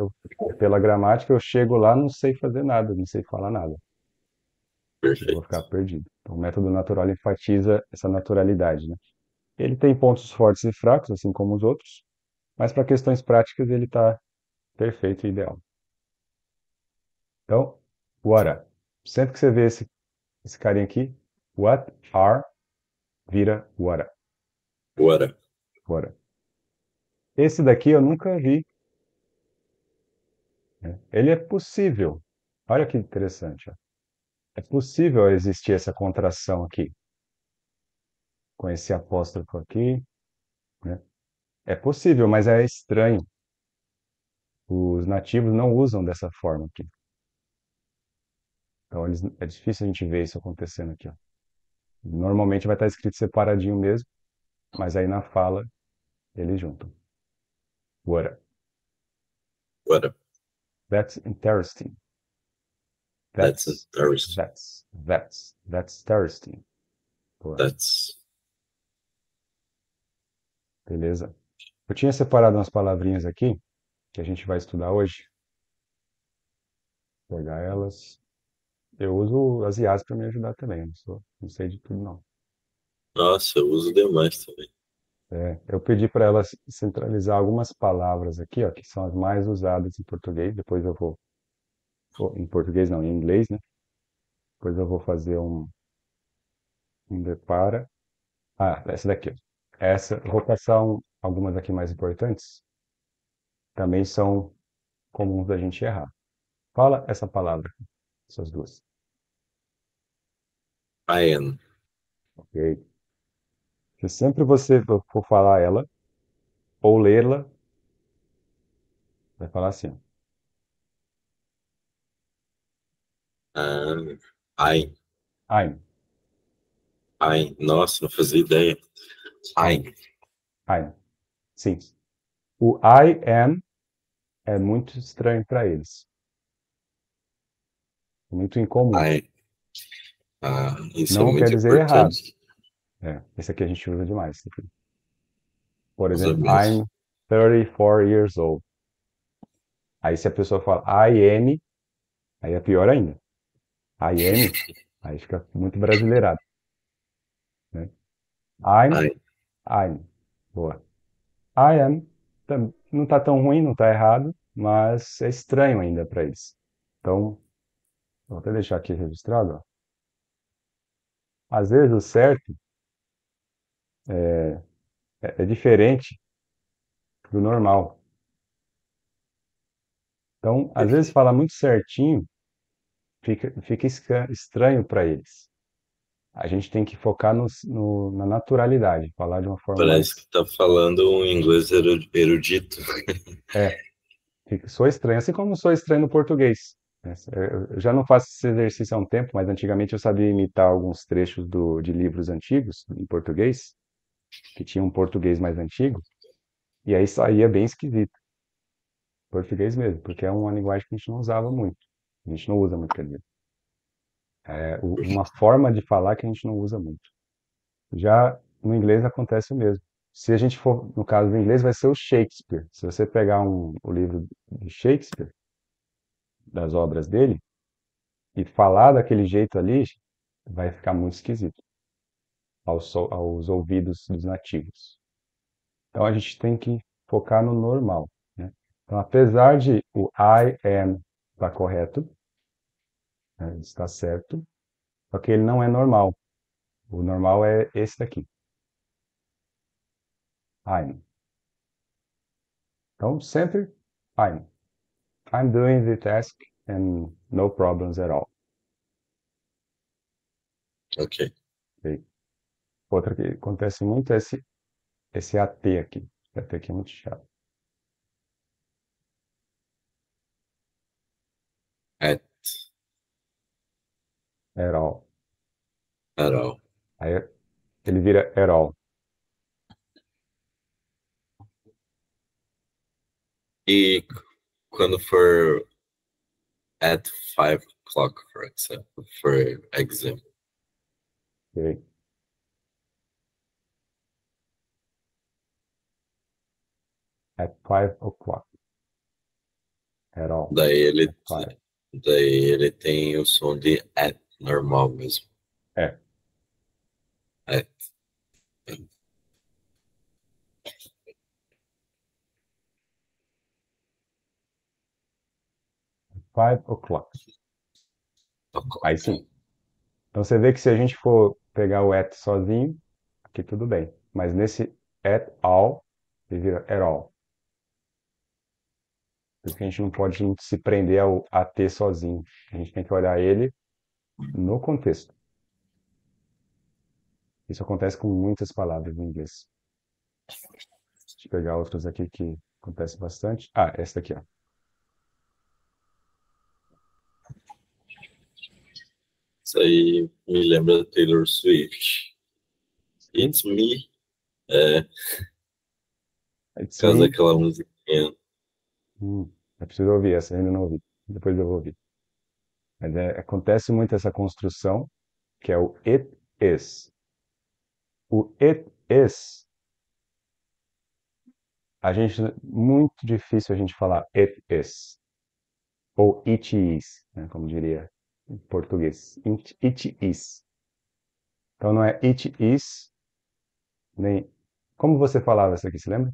pela gramática, eu chego lá, não sei fazer nada, não sei falar nada. Eu vou ficar Perfeito. perdido. Então, o método natural enfatiza essa naturalidade, né? Ele tem pontos fortes e fracos, assim como os outros, mas para questões práticas ele está perfeito e ideal. Então, what are. Sempre que você vê esse carinha aqui, what are vira what are. Bora. What are. Esse daqui eu nunca vi, né? Ele é possível. Olha que interessante, ó. É possível existir essa contração aqui, com esse apóstrofo aqui, né? É possível, mas é estranho. Os nativos não usam dessa forma aqui. Então é difícil a gente ver isso acontecendo aqui, ó. Normalmente vai estar escrito separadinho mesmo, mas aí na fala eles juntam. What? Bora. That's interesting. That's That's interesting. that's interesting. Pô, That's beleza. Eu tinha separado umas palavrinhas aqui que a gente vai estudar hoje. Vou pegar elas. Eu uso as IAs para me ajudar também. Não sei de tudo não. Nossa, eu uso demais também. Eu pedi para elas centralizar algumas palavras aqui, ó, que são as mais usadas em português. Depois eu em português não, em inglês, né? Depois eu vou fazer um depara. Ah, essa daqui, ó. Eu vou passar algumas aqui mais importantes. Também são comuns da gente errar. Fala essa palavra, essas duas. I am. Ok? Se sempre você for falar ela ou lê-la, vai falar assim, ó. Ah, I. I'm, I. Nossa, não fazia ideia. I. I'm. Sim. O I am é muito estranho para eles. Muito incomum. I. Ah, isso é Não quer muito dizer errado. importante. Esse aqui a gente usa demais. Por Usa exemplo, mesmo. I'm 34 years old. Aí se a pessoa fala I am, aí é pior ainda. I am, aí fica muito brasileirado, né? I'm, I. I'm. Boa. I am, não tá tão ruim, não tá errado, mas é estranho ainda para eles. Então, vou até deixar aqui registrado, ó. Às vezes o certo é diferente do normal. Então, às vezes Perfeito. falar muito certinho fica estranho para eles. A gente tem que focar na naturalidade, falar de uma forma Parece que mais. tá falando um inglês erudito. É, sou estranho, assim como sou estranho no português, né? Eu já não faço esse exercício há um tempo, mas antigamente eu sabia imitar alguns trechos de livros antigos, em português, que tinha um português mais antigo, e aí saía bem esquisito, português mesmo, porque é uma linguagem que a gente não usava muito. A gente não usa muito, quer dizer. É uma forma de falar que a gente não usa muito. Já no inglês acontece o mesmo. Se a gente for, no caso do inglês, vai ser o Shakespeare. Se você pegar o livro de Shakespeare, das obras dele, e falar daquele jeito ali, vai ficar muito esquisito aos ouvidos dos nativos. Então a gente tem que focar no normal, né? Então, apesar de o I am estar correto, né, está certo, Só que ele não é normal. O normal é esse daqui. I'm. Então, sempre I'm. I'm doing the task and no problems at all. Ok. Ok? Outra que acontece muito é esse AT aqui. Esse AT aqui é muito chato. At At all. all. Aí ele vira at all. E quando for at 5 o'clock, for example. Ok? At 5 o'clock. At all. Daí ele, At 5. daí ele tem o som de at normal mesmo. É. At. 5 o'clock. O'clock. Aí sim. Então você vê que se a gente for pegar o at sozinho, aqui tudo bem. Mas nesse at all, ele vira at all. Por isso que a gente não pode se prender ao AT sozinho. A gente tem que olhar ele no contexto. Isso acontece com muitas palavras em inglês. Deixa eu pegar outras aqui que acontece bastante. Ah, essa daqui, ó. Isso aí me lembra da Taylor Swift. It's me. É, It's por causa me. daquela musiquinha. Eu preciso ouvir essa, ainda não ouvi. Depois eu vou ouvir. Mas acontece muito essa construção, que é o it is. O it is, muito difícil a gente falar it is. Ou it is, né, como diria em português. It is. Então não é it is, nem... Como você falava isso aqui, se lembra?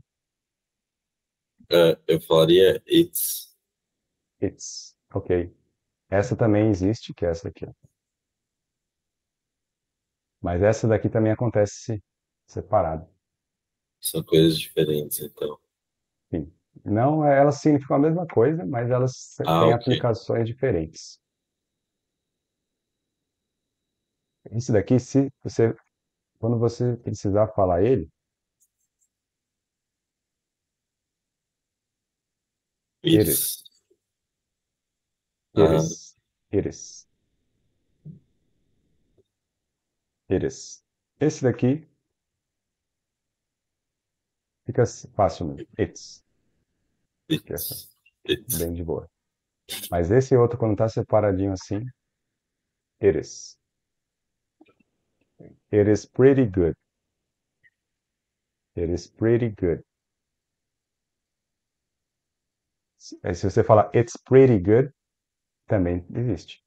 Eu falaria it's. It's. Ok. Essa também existe, que é essa aqui, ó. Mas essa daqui também acontece separado. São coisas diferentes, então. Sim. Não, elas significam a mesma coisa, mas elas Ah, têm ok. aplicações diferentes. Isso daqui, se você, quando você precisar falar ele, it is, It's. it Ah, is, it is, it is. Esse daqui fica fácil mesmo. It's. Esqueça. it's. It's. Bem de boa. Mas esse outro, quando tá separadinho assim, it is. It is pretty good. It is pretty good. Se você falar it's pretty good, também existe.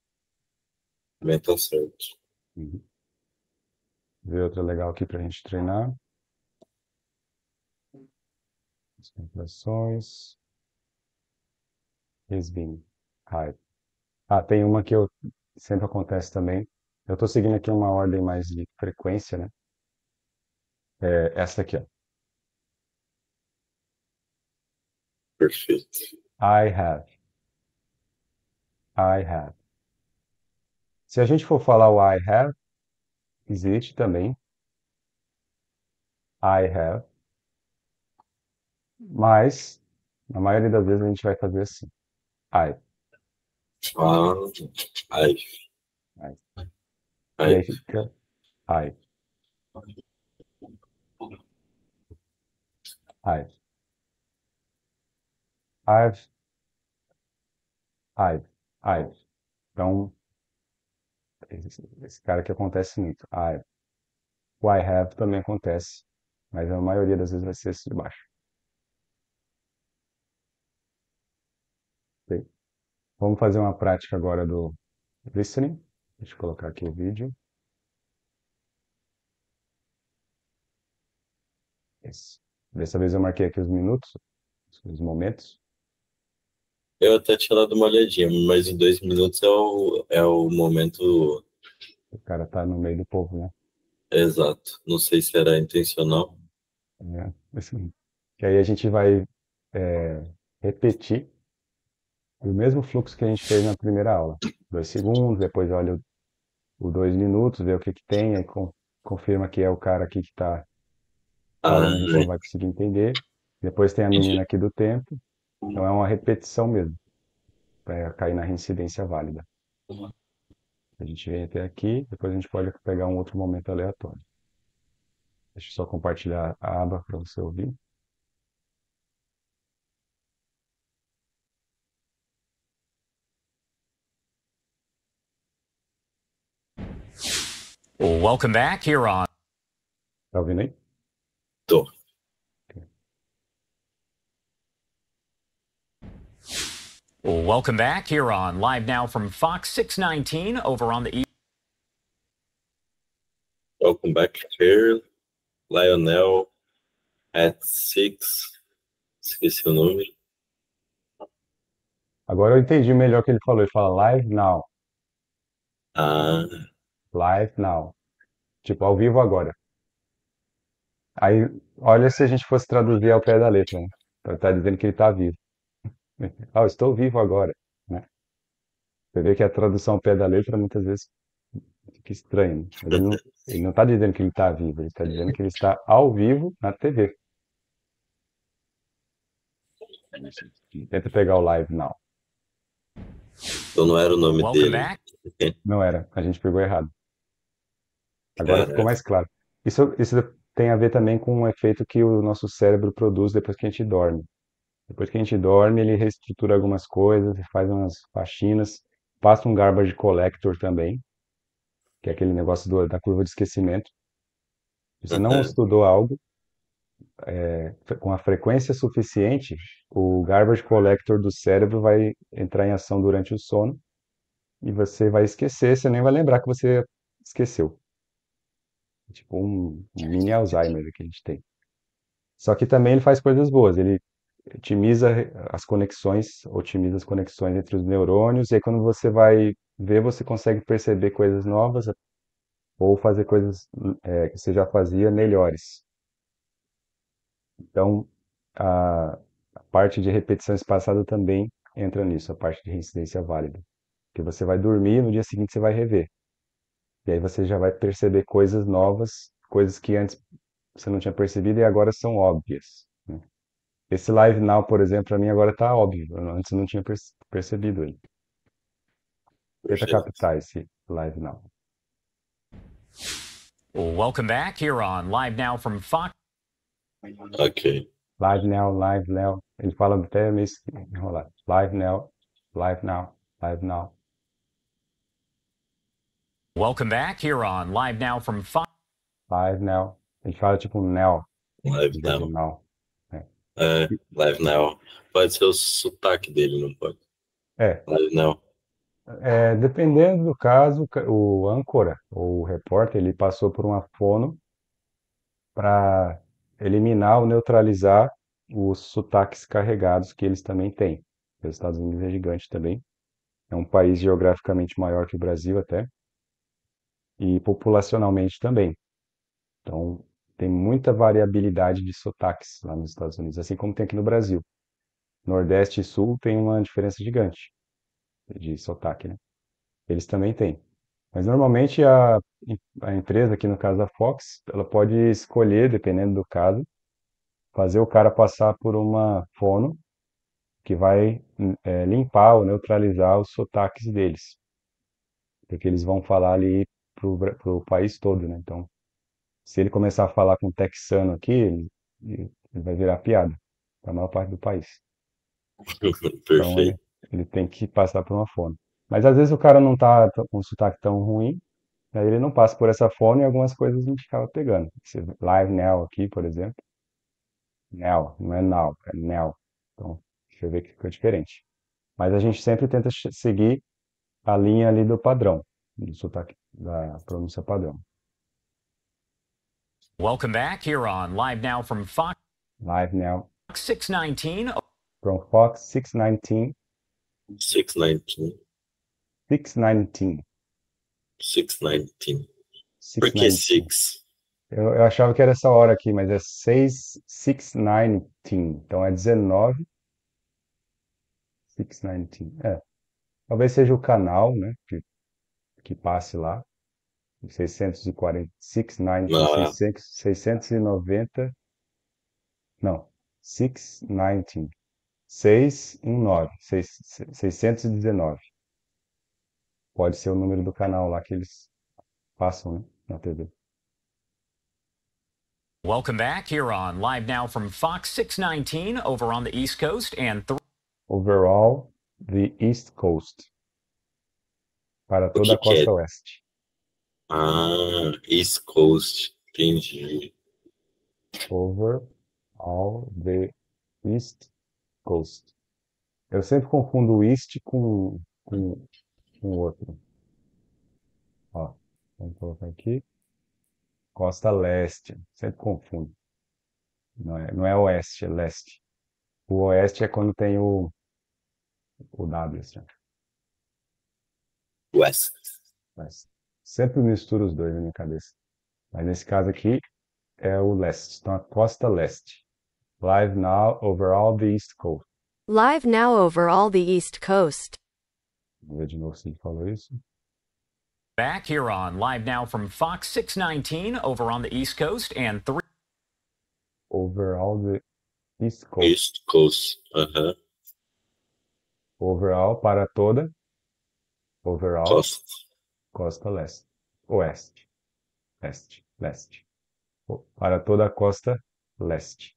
Também tá certo. Uhum. Ver outra legal aqui pra gente treinar. Concentrações. Is being high. Ah, tem uma que sempre acontece também. Eu estou seguindo aqui uma ordem mais de frequência, né? É essa aqui, ó. Perfeito. I have. I have. Se a gente for falar o I have, existe também. I have. Mas, na maioria das vezes, a gente vai fazer assim. I. Ah, ai, I. E ai. aí fica I. I. I've. I've. I've. Então, esse cara que acontece muito. I. O I have também acontece, mas a maioria das vezes vai ser esse de baixo. Ok? Vamos fazer uma prática agora do listening. Deixa eu colocar aqui o vídeo. Isso. Dessa vez eu marquei aqui os minutos, os momentos. Eu até tinha dado uma olhadinha, mas em 2 minutos é o momento O cara tá no meio do povo, né? Exato. Não sei se era intencional. Assim, que aí a gente vai repetir o mesmo fluxo que a gente fez na primeira aula. 2 segundos, depois olha o 2 minutos, vê o que que tem, aí confirma que é o cara aqui que está Ah, falando, a gente não vai conseguir entender. Depois tem a menina entendi. aqui do tempo. Então é uma repetição mesmo, para cair na reincidência válida. A gente vem até aqui, depois a gente pode pegar um outro momento aleatório. Deixa eu só compartilhar a aba para você ouvir. Welcome back here on. Tá ouvindo aí? Tô. Welcome back here on Live Now from Fox 619 over on the East. Welcome back here. Lionel at 6. Esqueci o número. Agora eu entendi melhor o que ele falou. Ele fala live now, Ah, live now. Tipo, ao vivo agora. Aí, olha se a gente fosse traduzir ao pé da letra, né? Então, tá dizendo que ele está vivo. Ah, eu estou vivo agora, né? Você vê que a tradução ao pé da letra muitas vezes fica estranho, né? Mas ele não está dizendo que ele está vivo, ele está dizendo que ele está ao vivo na TV. Tenta pegar o live now. então não era o nome Welcome dele. back. Não era, a gente pegou errado. Agora ficou Caraca. mais claro. Isso tem a ver também com um efeito que o nosso cérebro produz depois que a gente dorme. Depois que a gente dorme, ele reestrutura algumas coisas, faz umas faxinas, passa um garbage collector também, que é aquele negócio da curva de esquecimento. Se você não Aham. estudou algo com a frequência suficiente, o garbage collector do cérebro vai entrar em ação durante o sono e você vai esquecer, você nem vai lembrar que você esqueceu. Tipo um mini Alzheimer que a gente tem. Só que também ele faz coisas boas, ele otimiza as conexões entre os neurônios, e aí quando você vai ver, você consegue perceber coisas novas ou fazer coisas que você já fazia melhores. Então, a parte de repetição espaçada também entra nisso, a parte de reincidência válida. Que você vai dormir e no dia seguinte você vai rever. E aí você já vai perceber coisas novas, coisas que antes você não tinha percebido e agora são óbvias, né? Esse Live Now, por exemplo, para mim agora está óbvio. Antes eu não tinha percebido ele. Tenta Perfeito. captar esse Live Now. Welcome back here on Live Now from Fox. Ok. Live Now, Live Now. Ele fala até meio enrolado. Live Now, Live Now, Live Now. Welcome back here on Live Now from Fox. Live Now. Ele fala tipo Now, Live em vez de now. Now. É. Live now. Pode ser o sotaque dele, não pode? É, Live now. dependendo do caso, o âncora, ou o repórter, ele passou por uma fono para eliminar ou neutralizar os sotaques carregados que eles também têm. Os Estados Unidos é gigante também. É um país geograficamente maior que o Brasil até, e populacionalmente também. Então, tem muita variabilidade de sotaques lá nos Estados Unidos, assim como tem aqui no Brasil. Nordeste e Sul tem uma diferença gigante de sotaque, né? Eles também têm. Mas normalmente a empresa, aqui no caso a Fox, ela pode escolher, dependendo do caso, fazer o cara passar por uma fono que vai limpar ou neutralizar os sotaques deles. Porque eles vão falar ali pro país todo, né? Então, se ele começar a falar com um texano aqui, ele vai virar piada para a maior parte do país. Então, ele, Perfeito. ele tem que passar por uma fono. Mas às vezes o cara não tá com um sotaque tão ruim, aí ele não passa por essa fono e algumas coisas a gente acaba pegando. Esse live now aqui, por exemplo, now, não é now, é now. Então, deixa eu ver que ficou diferente. Mas a gente sempre tenta seguir a linha ali do padrão, do sotaque, da pronúncia padrão. Welcome back here on Live Now from Fox Live now 619. from Fox 619. 619. 619. 6:19. Por que 6:19. 6? Eu achava que era essa hora aqui, mas é 6:19. Então é 19, 6:19. Talvez seja o canal, né, que passe lá. 640, 619, Ah, 690, não, 619, 619, 619. Pode ser o número do canal lá que eles passam, né, na TV. Welcome back here on Live Now from Fox 619 over on the East Coast and Overall, the East Coast, para o toda que a que é? costa oeste. East Coast. Entendi. Overall, the East Coast. Eu sempre confundo o East com o outro. Ó, vamos colocar aqui. Costa leste. Sempre confundo. Não é oeste, é leste. O oeste é quando tem o W, assim, ó. West. Mas sempre misturo os dois na minha cabeça. Mas nesse caso aqui é o leste. Então a costa leste. Live now over all the East Coast. Live now over all the East Coast. Vamos ver de novo se ele falou isso. back here on Live Now from Fox 619 over on the East Coast and Over all the East Coast. East Coast. Aham. Overall para toda. Overall. Costa. Costa leste. Oeste. Leste. Leste. Para toda a costa leste.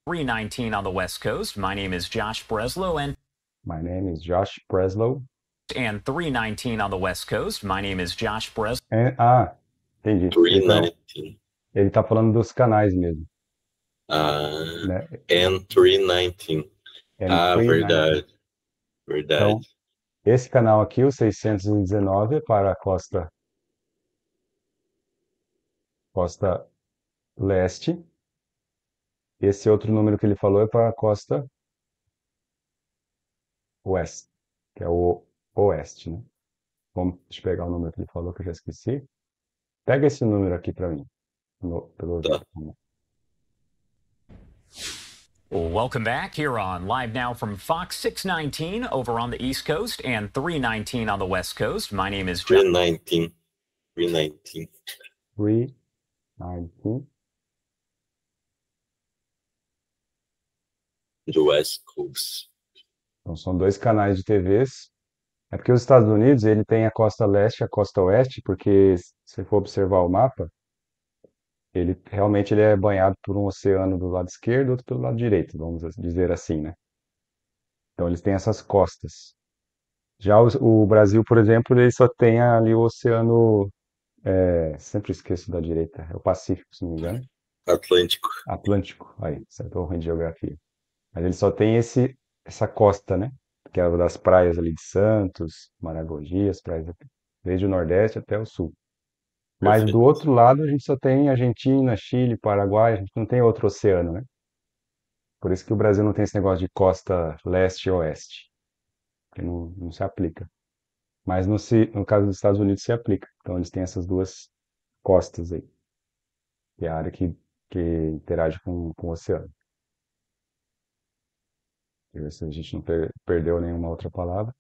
319 on the West Coast. My name is Josh Breslow My name is Josh Breslow. and 319 on the West Coast. My name is Josh Breslow. Entendi. Então, 319. ele tá falando dos canais mesmo, né? And 319. And 319. Verdade. Verdade. Então, esse canal aqui, o 619, é para a costa leste. Esse outro número que ele falou é para a costa oeste, que é o oeste, né? Deixa eu pegar o número que ele falou, que eu já esqueci. Pega esse número aqui para mim. Pelo Tá. Welcome back here on Live Now from Fox 619 over on the East Coast and 319 on the West Coast. My name is Josh. 319. 319. 319. Do West Coast. Então, são dois canais de TVs. É porque os Estados Unidos, ele tem a costa leste e a costa oeste, porque se você for observar o mapa, ele é banhado por um oceano do lado esquerdo, outro pelo lado direito, vamos dizer assim, né? Então eles têm essas costas. Já o Brasil, por exemplo, ele só tem ali o oceano, sempre esqueço da direita, é o Pacífico, se não me engano. Atlântico. Atlântico, aí, certo, ruim de geografia. Mas ele só tem essa costa, né? Que é das praias ali de Santos, Maragogi, as praias desde o Nordeste até o Sul. Mas Perfeito. do outro lado a gente só tem Argentina, Chile, Paraguai, a gente não tem outro oceano, né? Por isso que o Brasil não tem esse negócio de costa leste e oeste, que não se aplica. Mas no caso dos Estados Unidos se aplica. Então eles têm essas duas costas aí, que é a área que interage com o oceano. Deixa eu ver se a gente não perdeu nenhuma outra palavra.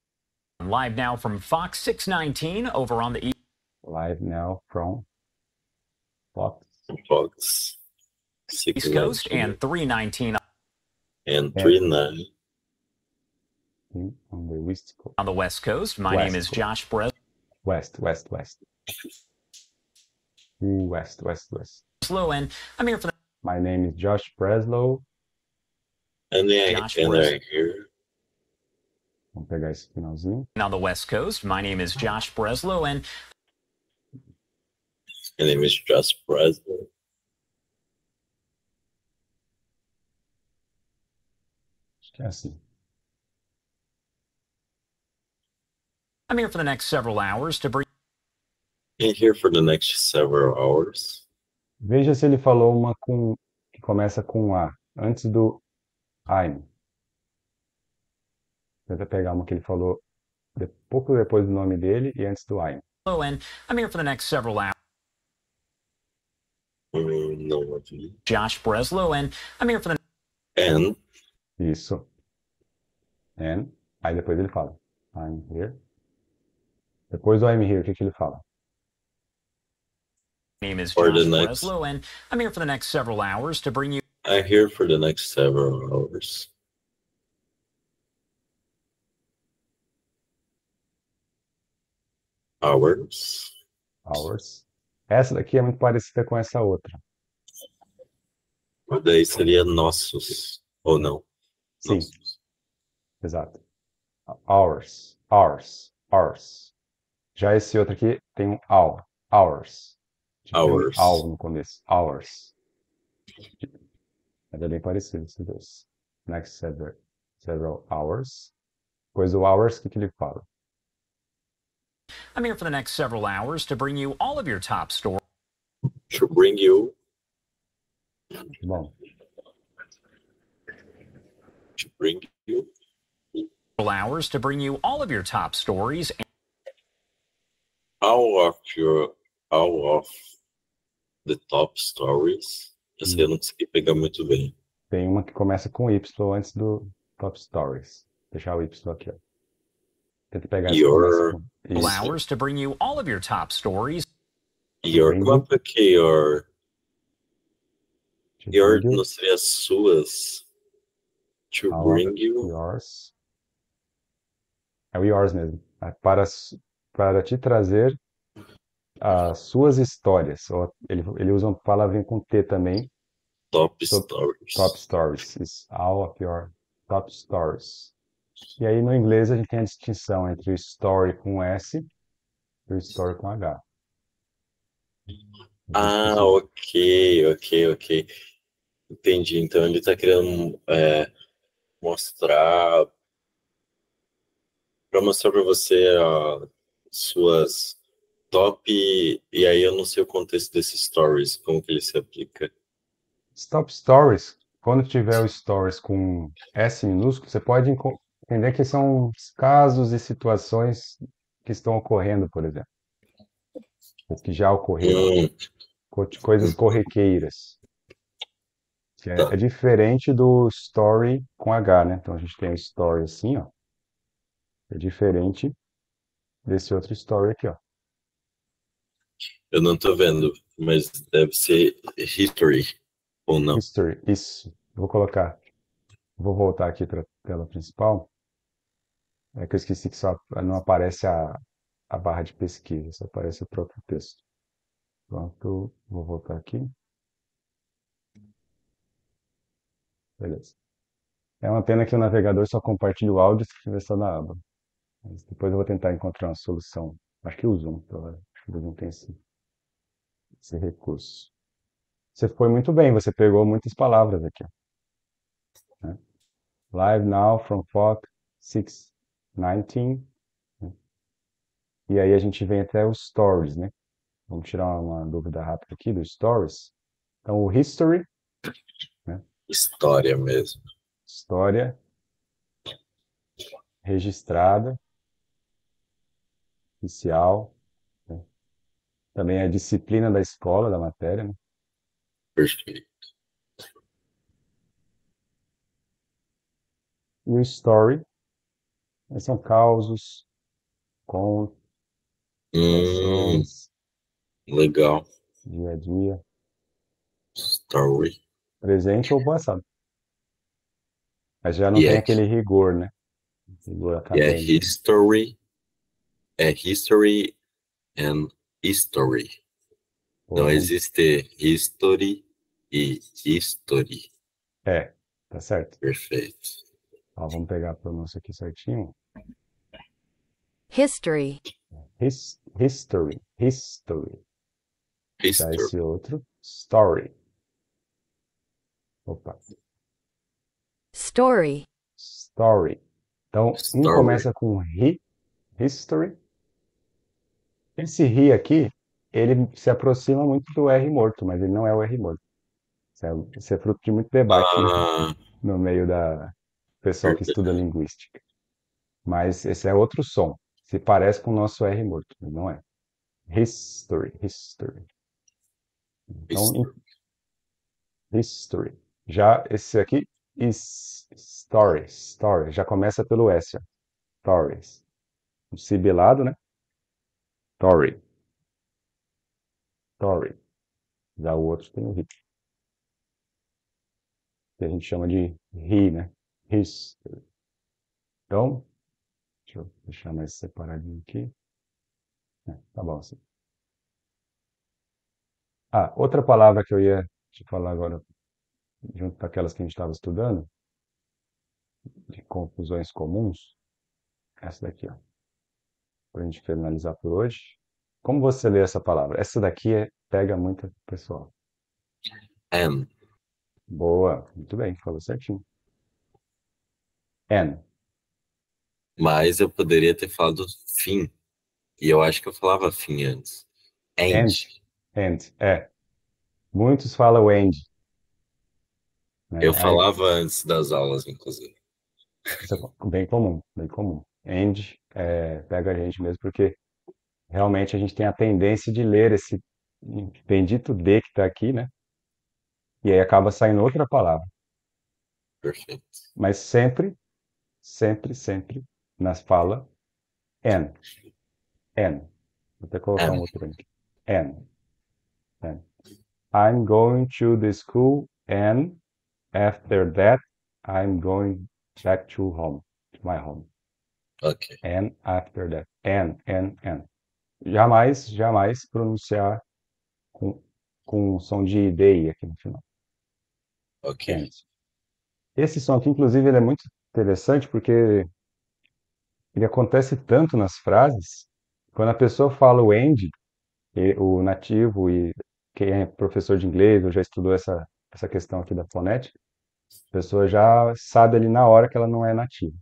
Live now from Fox 619 over on the East. Live now from Fox. Fox. East Coast and 319 And 319. On the West Coast. on the West Coast. My West name is Coast. Josh Breslow West. West. and I'm here for the My name is Josh Breslow. And Josh they're Breslow. here. Vamos pegar esse finalzinho. on the West Coast. My name is Josh Breslow and My name is Josh Breslow. Acho que é assim. I'm here for the next several hours to bring And here for the next several hours. Veja se ele falou uma que começa com A, antes do I'm. Tenta pegar uma que ele falou pouco depois do nome dele e antes do I'm. and I'm here for the next several hours. Não ouvi. Josh Breslow, and I'm here for the And Isso. And. Aí depois ele fala. I'm here. Depois do I'm here, o que ele fala? name is For Josh the next- Breslow, and I'm here for the next several hours to bring you I'm here for the next several hours. Hours? Hours. Essa daqui é muito parecida com essa outra. Mas daí seria nossos, ou não? Sim, Nossos. exato. Hours. Hours. Hours. Já esse outro aqui tem um hour. Hours. Tem um Hours. hour no começo. Hours. Mas é bem parecido esses dois. Next several hours. Depois do hours, o que ele fala? I'm here for the next several hours to bring you all of your top stories. To bring you, Bom, to bring you, Hours to bring you all of your top stories. all of the top stories. Essa eu não consegui pegar muito bem. tem uma que começa com Y antes do Top Stories. Deixar o Y aqui, ó. Tenta pegar essa que Your- começa com isso. Hours to bring you all of your top stories. Your, Bring como é que your, To your bring you, não seria as suas? To all of bring you, yours. É o yours mesmo. É para te trazer as suas histórias. Ou ele usa uma palavrinha com T também. top Top- stories. Top stories. It's all of your top stories. E aí no inglês a gente tem a distinção entre o story com S e o story com H. Ah, ok. Entendi. Então ele tá querendo mostrar para mostrar para você as suas top e aí eu não sei o contexto desses stories, como que ele se aplica. Top stories, quando tiver o stories com S minúsculo, você pode entender que são os casos e situações que estão ocorrendo, por exemplo. Ou que já ocorreram. Coisas corriqueiras. Que é diferente do story com H, né? Então a gente tem o story assim, ó. É diferente desse outro story aqui, ó. Eu não tô vendo, mas deve ser history ou não. History, isso. Vou colocar. Vou voltar aqui para a tela principal. É que eu esqueci que só não aparece a barra de pesquisa, só aparece o próprio texto. Pronto, vou voltar aqui. Beleza. É uma pena que o navegador só compartilha o áudio se estiver só na aba. Mas depois eu vou tentar encontrar uma solução. Acho que o Zoom, acho que o Zoom tem esse recurso. Você foi muito bem, você pegou muitas palavras aqui. Né? Live now from Fox 619. Né? E aí a gente vem até os stories, né? Vamos tirar uma dúvida rápida aqui dos stories. Então, o history, História mesmo. história registrada, oficial, né? Também a disciplina da escola, da matéria, né? Perfeito. E o story, são causos, contos, situações, Legal. dia a dia, Story. presente ou passado. Mas já não E tem é- aquele rigor, né? Rigor E é acadêmico. history. É history and history. Não Ou- existe history e history. Tá certo. Perfeito. Ó, vamos pegar a pronúncia aqui certinho. History. History. Já History. esse outro, story. Opa, Story. story. Então, um Story. começa com history. Esse ri aqui, ele se aproxima muito do R morto, mas ele não é o R morto. Isso é fruto de muito debate Ah, no meio da pessoal que estuda linguística. Mas esse é outro som. Se parece com o nosso R morto, mas não é. History, history. Então, history. Já esse aqui, story. Já começa pelo S, ó. Stories. O sibilado, né? Story. Story. Já o outro tem o ri. Que a gente chama de ri, né? History. Então, deixa eu deixar mais separadinho aqui. Tá bom assim. Ah, outra palavra que eu ia te falar agora, junto com aquelas que a gente estava estudando, de confusões comuns, essa daqui, ó. Para a gente finalizar por hoje. Como você lê essa palavra? Essa daqui pega muito pessoal. N. Boa, muito bem, falou certinho. N. Mas eu poderia ter falado fim. E eu acho que eu falava fim antes. End. End. Muitos falam end, né? Eu falava antes das aulas, inclusive. Isso é bem comum, bem comum. End pega a gente mesmo porque realmente a gente tem a tendência de ler esse bendito D que está aqui, né? E aí acaba saindo outra palavra. Perfeito. Mas sempre, sempre, sempre nas fala N. N. Vou até colocar um outro aqui. N. N. I'm going to the school and after that I'm going back to home, to my home. Ok. And after that. N. Jamais, jamais pronunciar com som de DI aqui no final. Ok. And. Esse som aqui, inclusive, ele é muito interessante porque ele acontece tanto nas frases. Quando a pessoa fala o end, o nativo e quem é professor de inglês ou já estudou essa questão aqui da fonética, a pessoa já sabe ali na hora que ela não é nativa.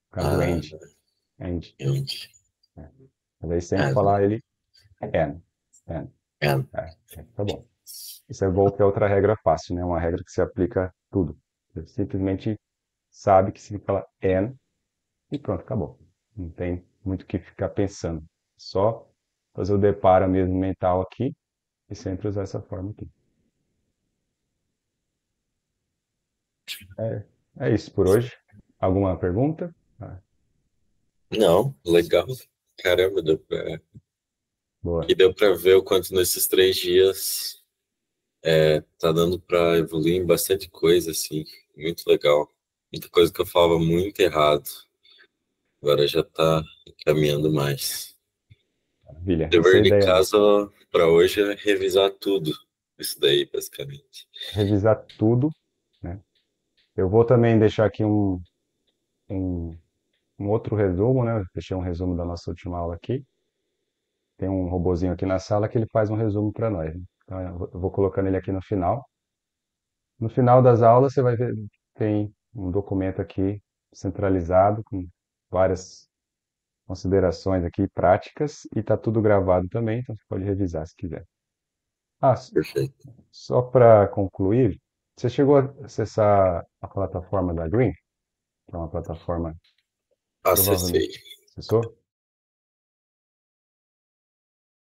Por causa do Ah, end. End. end. Mas aí sempre And. falar ele N. N. And. Tá bom. Isso é bom que é outra regra fácil, né? Uma regra que se aplica a tudo. Você simplesmente sabe que se fala N e pronto, acabou. Não tem muito o que ficar pensando. Só fazer o deparo mesmo mental aqui e sempre usar essa forma aqui. É isso por hoje. Alguma pergunta? Não, legal. Caramba, Boa. deu pra ver o quanto nesses 3 dias tá dando pra evoluir em bastante coisa, assim. Muito legal. Muita coisa que eu falava muito errado. Agora já tá caminhando mais. Maravilha. Essa é Dever a de ideia, né? casa pra hoje é revisar tudo. Isso daí, basicamente. Revisar tudo, né? Eu vou também deixar aqui um, um outro resumo, né? Eu deixei um resumo da nossa última aula aqui. Tem um robozinho aqui na sala que ele faz um resumo para nós, né? Então eu vou colocando ele aqui no final. No final das aulas você vai ver, tem um documento aqui centralizado com várias considerações aqui práticas e está tudo gravado também, então você pode revisar se quiser. Ah, Perfeito. só para concluir, você chegou a acessar a plataforma da Green, que é uma plataforma provavelmente Acessei. acessou?